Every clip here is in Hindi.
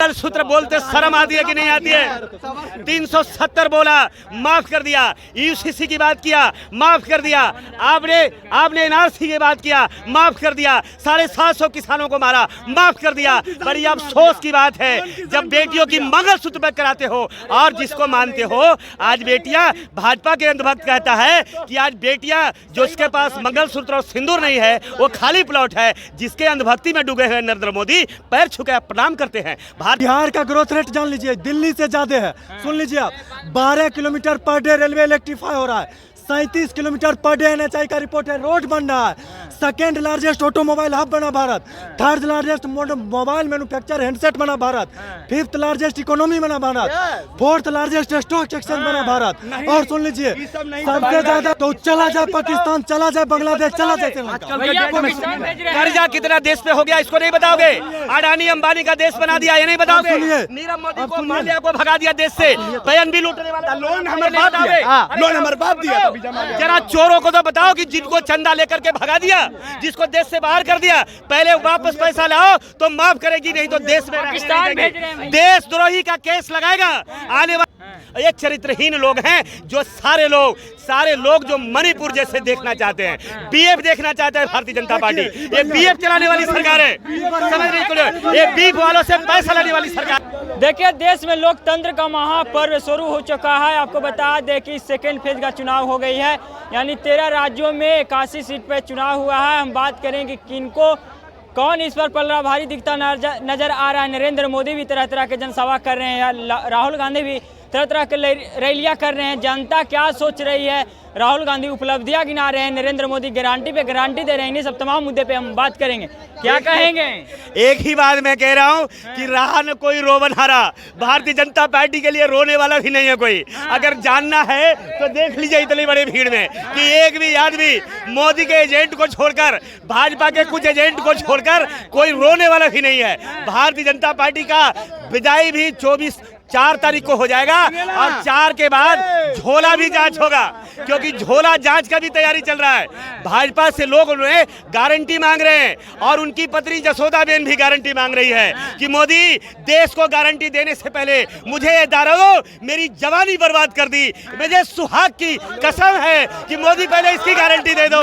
मंगलसूत्र बोलते शर्म आती है कि नहीं आती है? 370 बोला, माफ कर दिया। यूसीसी की बात किया, माफ कर दिया। आपने एनआरसी की बात किया, माफ कर दिया। 750 किसानों को मारा, माफ कर दिया। बड़ी अफसोस की बात है जब बेटियों की मंगलसूत्र पर कराते हो और जिसको मानते हो। आज बेटियां, भाजपा के अंधभक्त कहता है कि आज बेटियां जो उसके पास मंगलसूत्र और सिंदूर नहीं है वो खाली प्लॉट है। जिसके अंधभक्ति में डूबे हुए नरेंद्र मोदी पैर छुके प्रणाम करते हैं। बिहार का ग्रोथ रेट जान लीजिए, दिल्ली से ज्यादा है। सुन लीजिए आप, 12 kilometre per day railway electrify हो रहा है, 37 किलोमीटर पर डे एनएचआई का रिपोर्ट है, रोड बन रहा है। सेकेंड लार्जेस्ट ऑटोमोबाइल हब बना Bharat, third largest mobile manufacture handset बना भारत, फिफ्थ लार्जेस्ट इकोनॉमी बना Bharat, fourth largest stock exchange बना भारत। और सुन लीजिए, सबसे ज्यादा तो चला जाए पाकिस्तान, चला जाए बांग्लादेश, चला जाए श्रीलंका। कर्जा कितना देश पे हो गया इसको नहीं बताओगे? अडानी अंबानी का देश बना दिया, ये नहीं बताओगे? नीरव मोदी को, माल्या को भगा दिया देश से, पयन भी लूटने वाला। लोन हमारे बाप दिया। जरा चोरों को तो बताओ कि जिनको चंदा लेकर के भगा दिया, जिसको देश से बाहर कर दिया, पहले वापस पैसा लाओ तो माफ करेगी, नहीं तो देश में देशद्रोही का केस लगाएगा। आने वाले ये चरित्रहीन लोग हैं जो सारे लोग जो मणिपुर जैसे देखना चाहते हैं, बीएफ देखना चाहते हैं भारतीय जनता पार्टी। ये बीएफ चलाने वाली सरकार है, समझ नहीं, ये बीफ वालों से पैसा लेने वाली सरकार। देखिए, देश में लोकतंत्र का महापर्व शुरू हो चुका है। आपको बता दें कि सेकेंड फेज का चुनाव हो गई है, यानी 13 राज्यों में 81 सीट पर चुनाव हुआ है। हम बात करेंगे किनको, कौन इस पर पलड़ा भारी दिखता नजर आ रहा है। नरेंद्र मोदी भी तरह तरह के जनसभा कर रहे हैं, राहुल गांधी भी तरह तरह के रैलियां कर रहे हैं। जनता क्या सोच रही है? राहुल गांधी उपलब्धियां गिना रहे हैं, नरेंद्र मोदी गारंटी पे गारंटी दे रहे हैं। सब तमाम मुद्दे पे हम बात करेंगे। क्या कहेंगे? एक ही बात मैं कह रहा हूं कि रहा न कोई रोवन हारा, भारतीय जनता पार्टी के लिए रोने वाला भी नहीं है कोई। अगर जानना है तो देख लीजिए इतनी बड़ी भीड़ में कि एक भी आदमी मोदी के एजेंट को छोड़कर, भाजपा के कुछ एजेंट को छोड़कर कोई रोने वाला भी नहीं है। भारतीय जनता पार्टी का विदाई भी 4 तारीख को हो जाएगा और 4 के बाद झोला भी जांच होगा, क्योंकि झोला जांच का भी तैयारी चल रहा है। भाजपा से लोग उन्हें गारंटी मांग रहे हैं और उनकी पत्नी जसोदाबेन भी गारंटी मांग रही है कि मोदी, देश को गारंटी देने से पहले मुझे ये दारोगो मेरी जवानी बर्बाद कर दी। मुझे सुहाग की कसम है कि मोदी पहले इसकी गारंटी दे दो।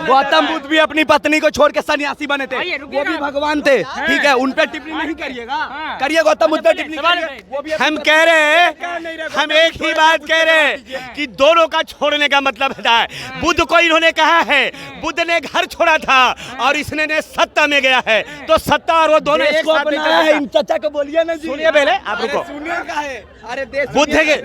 गौतम बुद्ध भी अपनी पत्नी को छोड़ के सन्यासी बने थे, वो भी भगवान थे, ठीक है? उन पे टिप्पणी नहीं करिएगा, करिए गौतम बुद्ध पे टिप्पणी। हम कह रहे हैं, हम एक ही बात कह रहे हैं कि दोनों का छोड़ने का मतलब है। बुद्ध को इन्होंने कहा है, बुद्ध ने घर छोड़ा था और इसने ने सत्ता में गया है, तो सत्ता और वो दोनों एक साथ है। इन चाचा को बोलिए ना जी, सुनिए पहले, आप रुको। अरे देश बुद्ध के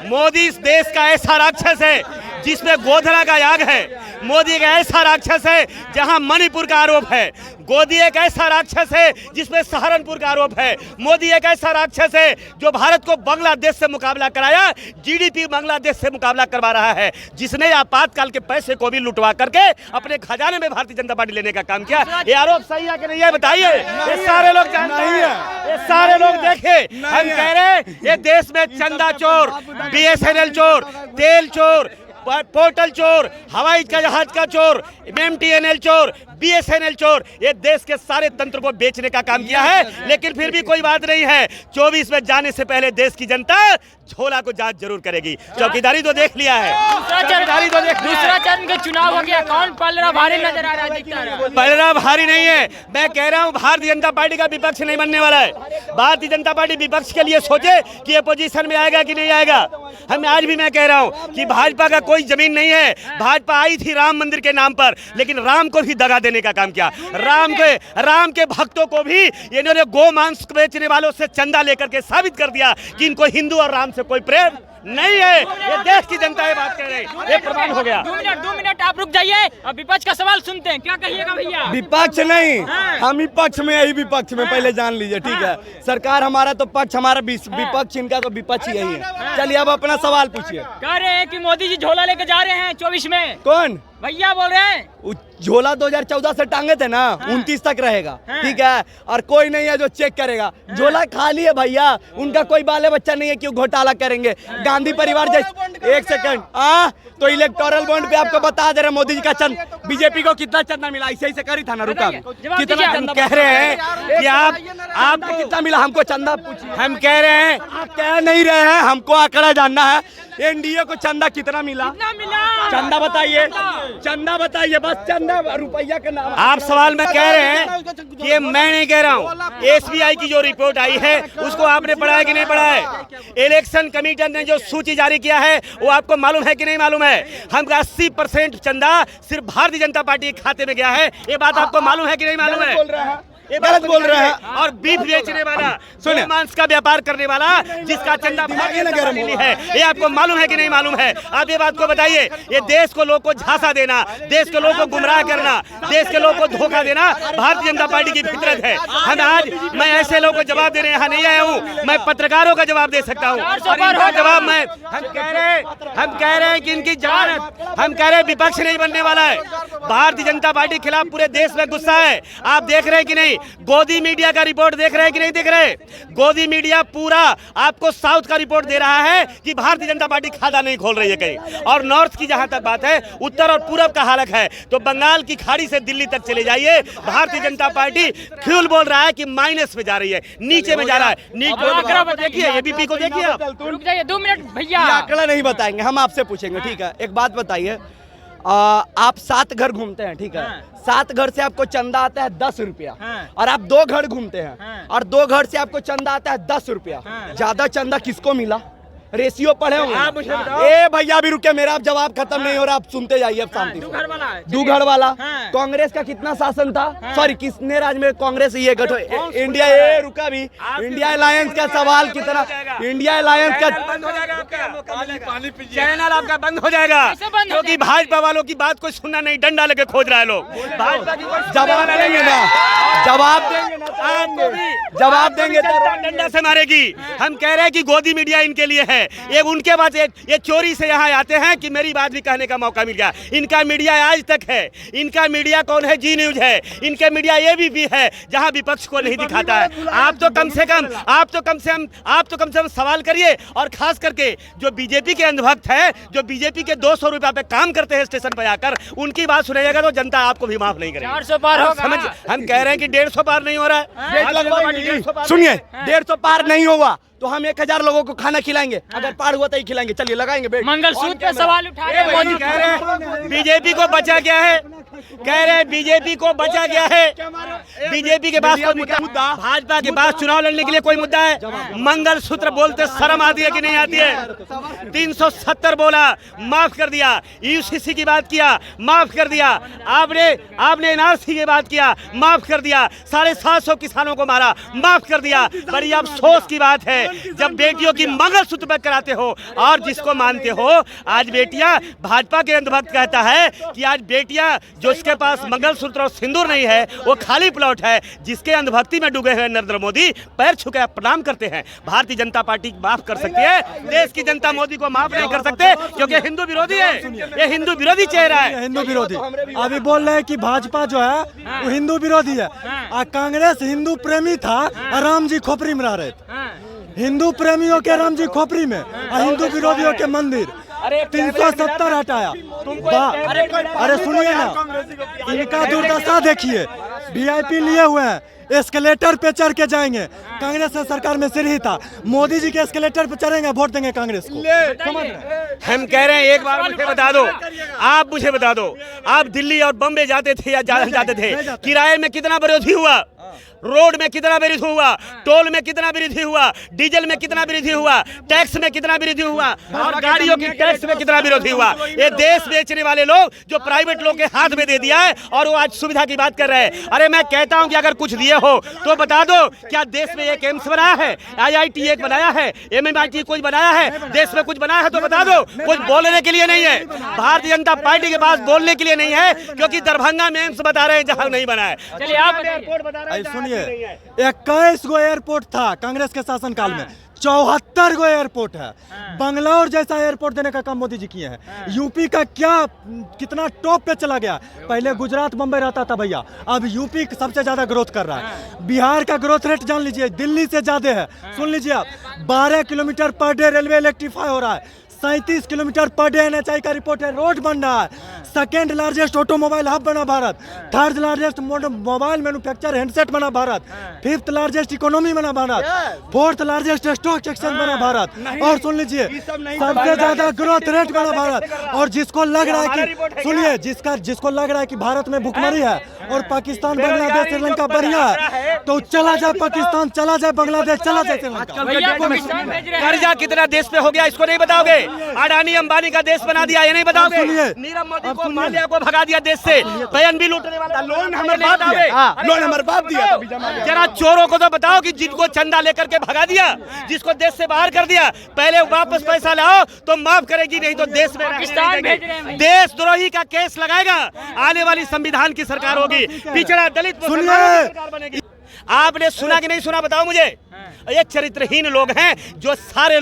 मोदी इस देश का ऐसा राक्षस है जिसमें गोधरा का याग है। मोदी एक ऐसा राक्षस है जहां मणिपुर का आरोप है। मोदी एक ऐसा राक्षस है जिसमें सहारनपुर का आरोप है। मोदी एक ऐसा राक्षस है जो भारत को बांग्लादेश से मुकाबला कराया, जीडीपी बांग्लादेश से मुकाबला करवा रहा है, जिसने आपातकाल के पैसे को भी लुटवा करके अपने खजाने में भारतीय जनता पार्टी लेने का काम किया। ये आरोप सही है कि नहीं है बताइए? ये सारे लोग जानते हैं, ये सारे लोग देखे। हम कह रहे हैं ये देश में चंदा चोर, बीएसएनएल चोर, तेल चोर, पोर्टल चोर, हवाई जहाज का चोर, एमटीएनएल चोर, बीएसएनएल चोर, ये देश के सारे तंत्र को बेचने का काम किया है। लेकिन फिर भी कोई बात नहीं है, 24 में जाने से पहले देश की जनता झोला को जांच जरूर करेगी। चौकीदारी तो देख लिया है, दूसरा चरण का चुनाव हो गया, कौन पलड़ा भारी नजर आ रहा है? पलड़ा भारी नहीं है। मैं कह रहा हूँ भारतीय जनता पार्टी का विपक्ष नहीं बनने वाला है। भारतीय जनता पार्टी विपक्ष के लिए सोचे कि अपोजिशन में आएगा कि नहीं आएगा। हम आज भी मैं कह रहा हूँ कि भाजपा का कोई जमीन नहीं है। भाजपा आई थी राम मंदिर के नाम पर, लेकिन राम को भी दगा देने का काम किया। राम के भक्तों को भी इन्होंने गो मांस बेचने वालों से चंदा लेकर के साबित कर दिया कि इनको हिंदू और राम से कोई प्रेम नहीं है। ये देश की जनता ये बात कह रही है, ये प्रमाण हो गया। 2 मिनट आप रुक जाइए, अब विपक्ष का सवाल सुनते हैं। क्या कहिएगा भैया? विपक्ष नहीं, हम ही पक्ष में, यही विपक्ष में पहले जान लीजिए, ठीक है? सरकार हमारा तो पक्ष, हमारा विपक्ष, इनका तो विपक्ष यही है। चलिए अब अपना सवाल पूछिए। कह रहे हैं कि मोदी जी झोला लेके जा रहे हैं 24 में। कौन? भैया बोल रहे हैं। झोला 2014 से टांगे थे ना, 29 तक रहेगा, ठीक है। और कोई नहीं है जो चेक करेगा, झोला खाली है भैया, उनका कोई बाले बच्चा नहीं है, क्यों घोटाला करेंगे। गांधी परिवार जैसे, एक सेकंड, तो इलेक्टोरल बॉन्ड पे आपको बता दे रहे मोदी जी का चंद, बीजेपी को कितना चंदा मिला, ऐसे ही करी था ना, रुका कितना हम कह रहे हैं कि आपको कितना मिला, हमको चंदा पूछिए। हम कह रहे हैं, आप कह नहीं रहे हैं, हमको आंकड़ा जानना है। एनडीए को चंदा कितना मिला, चंदा बताइए, चंदा बताइए, बस चंदा रुपया का नाम। आप सवाल में कह रहे हैं कि ये मैं नहीं कह रहा हूँ, एसबीआई की जो रिपोर्ट आई है उसको आपने पढ़ा है कि नहीं पढ़ा है। इलेक्शन कमीशन ने जो सूची जारी किया है वो आपको मालूम है कि नहीं मालूम है। हम 80% चंदा सिर्फ भारतीय जनता पार्टी के खाते में गया है, ये बात आपको मालूम है कि नहीं मालूम है। ये गलत बोल रहे हैं। और बीफ बेचने वाला, सुनिए, मांस का व्यापार करने वाला जिसका चंदा दिल्ली है, ये आपको मालूम है कि नहीं मालूम है। आप ये बात को बताइए। ये देश को लोग को झांसा देना, देश के लोग को गुमराह करना, देश के लोग को धोखा देना भारतीय जनता पार्टी की फितरत है। हम आज, मैं ऐसे लोगों को जवाब देने यहाँ नहीं आया हूँ, मैं पत्रकारों का जवाब दे सकता हूँ। जवाब मैं, हम कह रहे हैं कि इनकी जमानत, हम कह रहे हैं विपक्ष नहीं बनने वाला है। भारतीय जनता पार्टी के खिलाफ पूरे देश में गुस्सा है। आप देख रहे हैं कि नहीं, गोदी मीडिया का रिपोर्ट देख रहे हैं कि नहीं देख रहे। गोदी मीडिया पूरा आपको साउथ का रिपोर्ट दे रहा है कि भारतीय जनता पार्टी खाता नहीं खोल रही है कहीं। और नॉर्थ की जहां तक बात है, उत्तर और पूरब का हालत है, तो बंगाल की खाड़ी से दिल्ली तक चले जाइए, भारतीय जनता पार्टी फ्यूल बोल रहा है कि माइनस में जा रही है, नीचे में जा रहा है। देखिए, एबीपी को देखिए। रुक जाइए 2 मिनट भैया, आंकड़ा नहीं बताएंगे, हम आपसे पूछेंगे, ठीक है। एक बात बताइए, आप 7 घर घूमते हैं, ठीक है, 7 घर से आपको चंदा आता है 10 रुपया, और आप 2 घर घूमते हैं और 2 घर से आपको चंदा आता है 10 रुपया, ज्यादा चंदा किसको मिला? रेशियो पढ़े होंगे। ए भैया भी रुके, मेरा अब जवाब खत्म नहीं हो रहा, आप सुनते जाइए अब शांति से। 2 घर वाला कांग्रेस का कितना शासन था, सॉरी किसने राज में, कांग्रेस ये गठबंधन इंडिया, ये रुका भी, इंडिया अलायंस का सवाल कितना, इंडिया अलायंस का चैनल आपका बंद हो जाएगा, क्योंकि भाजपा वालों की बात को सुनना नहीं, डंडा लेके खोज रहा है लोग। भाजपा की जवाब देंगे ना, जवाब देंगे ना, जवाब देंगे तो डंडा से मारेगी। हम कह रहे हैं कि गोदी मीडिया इनके लिए है, ये उनके बाद ये चोरी से यहाँ आते हैं कि मेरी बात भी कहने का मौका मिल गया। इनका मीडिया आज तक है, इनका मीडिया कौन है? जी न्यूज है, इनके मीडिया एबीपी है, जहाँ विपक्ष को नहीं दिखाता है। आप तो कम से कम सवाल करिए। और खास करके जो बीजेपी के अंधभक्त है, जो बीजेपी के 200 रुपया पे काम करते हैं स्टेशन पे आकर, उनकी बात सुनिएगा तो जनता आपको भी माफ नहीं करेगी। 400 पार होगा। समझ, हम कह रहे हैं कि 150 पार नहीं हो रहा है। सुनिए, 150 पार नहीं होगा तो हम 1000 लोगों को खाना खिलाएंगे, अगर पार हुआ तो ही खिलाएंगे। चलिए लगाएंगे बेट। मंगलसूत्र पे सवाल उठा रहे हैं। मोदी कह रहे हैं बीजेपी को बचा क्या है, कह रहे हैं बीजेपी को बचा क्या है। बीजेपी के पास कोई मुद्दा, भाजपा के पास चुनाव लड़ने के लिए कोई मुद्दा है? मंगलसूत्र बोलते शर्म आती है कि नहीं आती है? 370 बोला, माफ कर दिया। यूसीसी की बात किया, माफ कर दिया। आपने एनआरसी की बात किया, माफ कर दिया। 750 किसानों को मारा, माफ कर दिया। बड़ी अफसोस की बात है जब बेटियों की मंगलसूत्र पर कराते हो और जिसको मानते हो। आज बेटियां, भाजपा के अंधभक्त कहता है कि आज बेटियां जो इसके पास मंगलसूत्र और सिंदूर नहीं है वो खाली प्लॉट है। जिसके अंधभक्ति में डूबे हुए नरेंद्र मोदी पैर छू के प्रणाम करते हैं। भारतीय जनता पार्टी माफ कर सकती है, देश की जनता मोदी को माफ नहीं कर सकते, क्योंकि हिंदू विरोधी है। ये हिंदू विरोधी चेहरा है, हिंदू विरोधी। अभी बोल रहे हैं कि भाजपा जो है वो हिंदू विरोधी है, और कांग्रेस हिंदू प्रेमी था, राम जी खोपड़ी में रह रहे थे। हिंदू प्रेमियों के राम जी खोपड़ी में और हिंदू विरोधियों के मंदिर 370 हटाया। अरे सुनिए ना, इनका दुर्दशा देखिए, वीआईपी लिए हुए हैं, एस्केलेटर पे चढ़ के जाएंगे। कांग्रेस सरकार में सिर ही था, मोदी जी के एस्केलेटर पे चढ़ेंगे, वोट देंगे कांग्रेस को। हम कह रहे हैं एक बार मुझे बता दो, आप मुझे बता दो, आप दिल्ली और बम्बे जाते थे या जाते थे, किराए में कितना वृद्धि हुआ, रोड में कितना वृद्धि हुआ, टोल में कितना वृद्धि हुआ, डीजल में कितना वृद्धि हुआ, टैक्स में कितना वृद्धि हुआ, और गाड़ियों की टैक्स में कितना वृद्धि हुआ। ये देश बेचने वाले लोग जो प्राइवेट लोग के हाथ में दे दिया है और वो आज सुविधा की बात कर रहे हैं। अरे मैं कहता हूं कि अगर कुछ दिए हो तो बता दो, क्या देश में एक एम्स बनाया है, IIT एक बनाया है, MMIT कुछ बनाया है, देश में कुछ बनाया है तो बता दो। कुछ बोलने के लिए नहीं है, भारतीय जनता पार्टी के पास बोलने के लिए नहीं है, क्योंकि दरभंगा में एम्स बता रहे हैं जहां नहीं बना है। चलिए आप एयरपोर्ट बता रहे हैं। सुनिए, 21 गो एयरपोर्ट था कांग्रेस के शासन काल में, 74 गो एयरपोर्ट है। बंगलौर जैसा एयरपोर्ट देने का काम मोदी जी किए हैं। यूपी का क्या कितना टॉप पे चला गया। पहले गुजरात बम्बई रहता था भैया, अब यूपी सबसे ज्यादा ग्रोथ कर रहा है। बिहार का ग्रोथ रेट जान लीजिए दिल्ली से ज्यादा है। सुन लीजिए आप, 12 kilometre per day railway electrify हो रहा है। 37 किलोमीटर पर डे NHI का रिपोर्ट है। रोड बन रहा है। सेकेंड लार्जेस्ट ऑटोमोबाइल हब बना Bharat. Third largest mobile manufacture handset बना भारत। फिफ्थ लार्जेस्ट इकोनॉमी बना Bharat. Fourth largest stock exchange बना भारत। और सुन लीजिए सबसे ज्यादा ग्रोथ रेट बना भारत। और जिसको लग रहा है कि सुनिए जिसको लग रहा है कि भारत में भुखमरी है और पाकिस्तान बांग्लादेश श्रीलंका बढ़िया है, तो चला जाए पाकिस्तान, चला जाए बांग्लादेश, चला जाए श्रीलंका। कर्जा कितना देश पे हो गया इसको नहीं बताओगे। अडानी अंबानी का देश बना दिया ये नहीं बताओगे। नीरव मोदी को माल्या को भगा दिया देश से। बयान भी लूटने वाला लोन हमारे बाप दिया। जरा चोरों को तो बताओ कि जिनको चंदा लेकर के भगा दिया, जिसको देश से बाहर कर दिया, पहले वापस पैसा लाओ तो माफ करेगी, नहीं तो देश में पाकिस्तान भेज रहे हैं। देशद्रोही का केस लगाएगा। आने वाली संविधान की सरकार होगी, पिछड़ा दलित सरकार बनेगी। आपने सुना कि नहीं सुना बताओ मुझे। ये चरित्रहीन लोग हैं जो सारे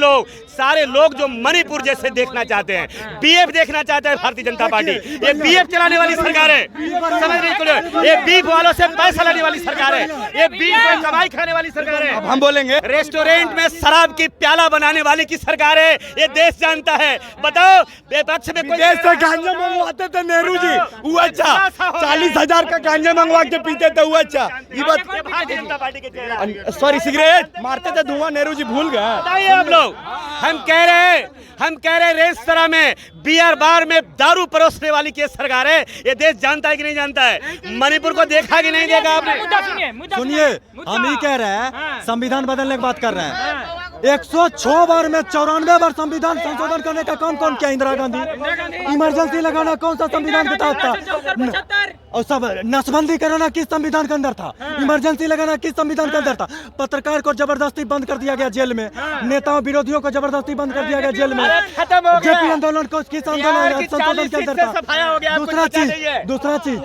लोग जो मणिपुर जैसे देखना चाहते हैं, बीएफ देखना चाहते हैं भारतीय जनता पार्टी। ये बीएफ चलाने वाली सरकार है, समझ रही हो? ये बीफ वालों से पैसा लेने वाली सरकार है, ये बीफ में कमाई खाने वाली सरकार है। अब हम बोलेंगे रेस्टोरेंट में शराब की प्याला बनाने वाली की सरकार है। ये देश जानता है। बताओ विपक्ष में कोई देश से गांजा मंगवाते थे नेहरू जी, वो अच्छा 40,000 का गांजा मंगवा के पीते थे, वो अच्छा। ये बात भारतीय जनता पार्टी के चेहरा सॉरी सिगरेट मारते थे धुआं, नेहरू जी भूल गए। बताइए आप लोग। हम कह रहे रेस्तरां में बियर बार में दारू परोसने वाली की सरकार है। ये देश जानता है कि नहीं जानता है? मणिपुर को देखा कि नहीं देखा आपने? सुनिए हम ही कह रहे हैं संविधान बदलने की बात कर रहे हैं। 106 बार में 94 बार संविधान संशोधन करने का काम कौन किया? इंदिरा गांधी। इमरजेंसी लगाना कौन सा संविधान के तहत था? और सब नसबंदी कराना किस संविधान के अंदर था? इमरजेंसी लगाना किस संविधान के अंदर था? पत्रकार को जबरदस्ती बंद कर दिया गया जेल में। नेताओं विरोधियों को जबरदस्ती बंद कर दिया गया जेल में। जेपी आंदोलन को किस आंदोलन संशोधन के अंदर था? दूसरा चीज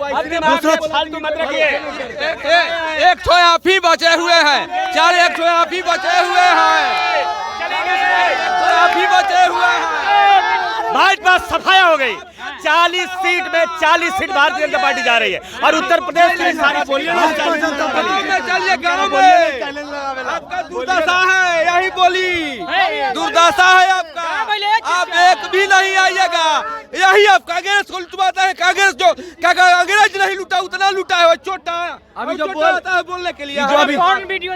फालतू मत रखिए। एक ठो आप ही बचे हुए हैं, 4 एक ठो आप ही बचे हुए हैं, आप ही बचे हुए हैं। भाजपा सफाया हो गई। 40 सीट में 40 सीट भारतीय जनता पार्टी जा रही है। और उत्तर प्रदेश में सारी बोलिए चलिए गाँव में आपका दुर्दशा है, यही बोली दुर्दशा है आपका। आप एक भी नहीं आइएगा, यही आप कांग्रेस को लुटवाते हैं। कांग्रेस जो अंग्रेज नहीं लूटा उतना लूटा है, वो छोटा अभी जो बोलता है बोलने के लिए। कौन वीडियो